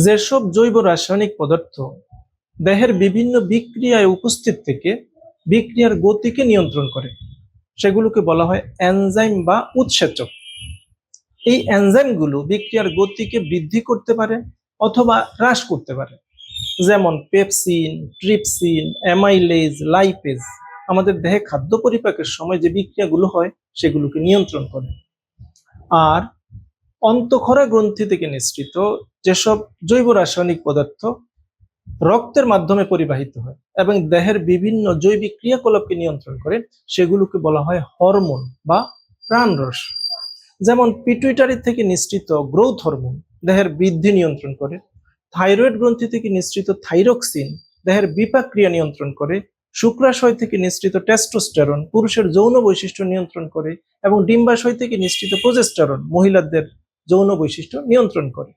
যেসব জৈব রাসায়নিক পদার্থ দেহের বিভিন্ন বিক্রিয়ায় উপস্থিত থেকে বিক্রিয়ার গতিকে নিয়ন্ত্রণ করে সেগুলোকে বলা হয় এনজাইম বা উৎসেচক। এই এনজাইমগুলো বিক্রিয়ার গতিকে বৃদ্ধি করতে পারে অথবা হ্রাস করতে পারে, যেমন পেপসিন, ট্রিপসিন, অ্যামাইলেজ, লাইপেজ আমাদের দেহে খাদ্য পরিপাকের সময় যে বিক্রিয়াগুলো হয় সেগুলোকে নিয়ন্ত্রণ করে। আর অন্তঃক্ষরা গ্রন্থি থেকে নিঃসৃত যেসব জৈব রাসায়নিক পদার্থ রক্তের মাধ্যমে পরিবাহিত হয় এবং দেহের বিভিন্ন জৈবিক ক্রিয়াকলাপকে নিয়ন্ত্রণ করে সেগুলোকে বলা হয় হরমোন বা প্রাণরস। যেমন পিটুইটারি থেকে নিঃসৃত গ্রোথ হরমোন দেহের বৃদ্ধি নিয়ন্ত্রণ করে, থাইরয়েড গ্রন্থি থেকে নিঃসৃত থাইরক্সিন দেহের বিপাক ক্রিয়া নিয়ন্ত্রণ করে, শুক্রাশয় থেকে নিঃসৃত টেস্টোস্টেরন পুরুষের যৌন বৈশিষ্ট্য নিয়ন্ত্রণ করে এবং ডিম্বাশয় থেকে নিঃসৃত প্রজেস্টেরন মহিলাদের যৌন বৈশিষ্ট্য নিয়ন্ত্রণ করে।